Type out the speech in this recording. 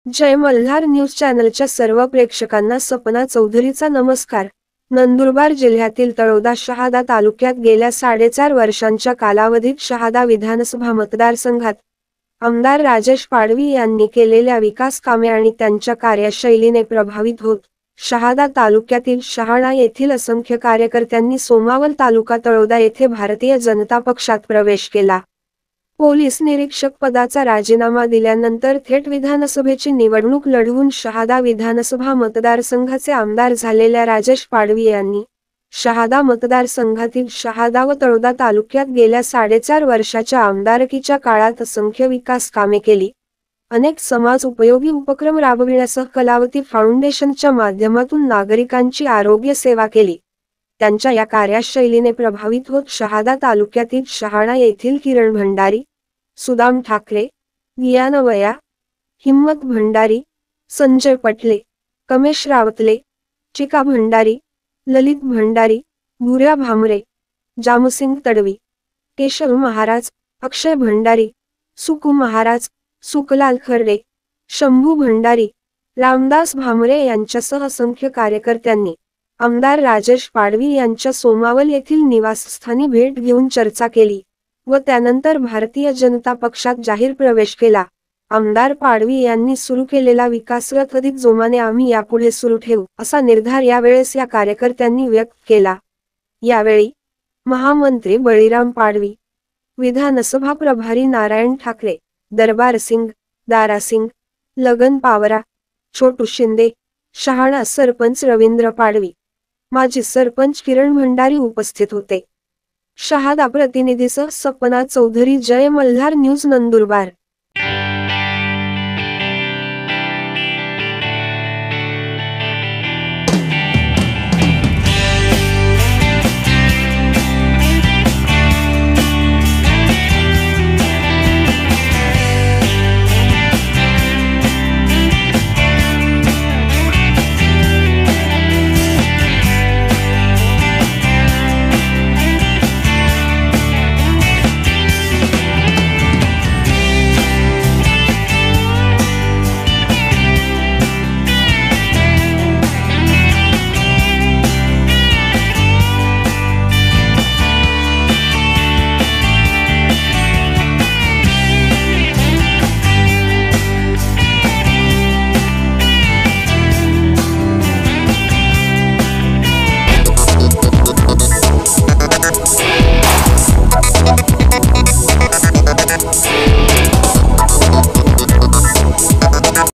जय Malhar news चॅनलच्या सर्व प्रेक्षकांना सपना चौधरीचा नमस्कार। नंदुरबार जिल्ह्यातील तळोदा शहादा तालुक्यात गेल्या 4.5 वर्षांच्या कालावधीत शहादा विधानसभा मतदारसंघात आमदार राजेश पाडवी यांनी केलेल्या विकास कामे आणि त्यांच्या कार्यशैलीने प्रभावित होत शहादा तालुक्यातील शहाणा येथील असंख्य कार्यकर्त्यांनी सोमावल तालुका तळोदा येथे भारतीय जनता पक्षात प्रवेश केला। पोलीस निरीक्षक पदाचा राजीनामा दिल्यानंतर थेट विधानसभेची निवडणूक लढवून शहादा विधानसभा मतदारसंघाचे आमदार झालेल्या राजेश पाडवी यांनी शहादा मतदारसंघातील शहादा व तळोदा तालुक्यात गेल्या 4.5 वर्षाच्या आमदारकीच्या काळात असंख्य विकास कामे केली, अनेक समाज उपयोगी उपक्रम राबविण्यासह कलावती फाउंडेशनच्या माध्यमातून नागरिकांची आरोग्य सेवा केली। त्यांच्या या कार्यशैलीने प्रभावित होत शहादा तालुक्यातील शहाणा येथील किरण भंडारी, सुदाम ठाकरे, वियानवया, हिम्मत भंडारी, संजय पटले, कमेश रावतले, चिका भंडारी, ललित भंडारी, भुऱ्या भामरे, जामसिंग तडवी, केशव महाराज, अक्षय भंडारी, सुकू महाराज, सुकलाल खर्डे, शंभू भंडारी, रामदास भामरे यांच्यासह असंख्य कार्यकर्त्यांनी आमदार राजेश पाडवी यांच्या सोमावल येथील निवासस्थानी भेट घेऊन चर्चा केली व त्यानंतर भारतीय जनता पक्षात जाहीर प्रवेश केला। आमदार पाडवी यांनी सुरू केलेला विकासरथ अधिक जोमाने आम्ही यापुढे सुरू ठेवू असा निर्धार यावेळेस या कार्यकर्त्यांनी व्यक्त केला। यावेळी महामंत्री बळीराम पाडवी, विधानसभा प्रभारी नारायण ठाकरे, दरबार सिंग, दारा सिंग, लगन पावरा, छोटू शिंदे, शहाणा सरपंच रवींद्र पाडवी, माजी सरपंच किरण भंडारी उपस्थित होते। शहादा प्रतिनिधीसह सपना चौधरी, जय मल्हार न्यूज नंदुरबार।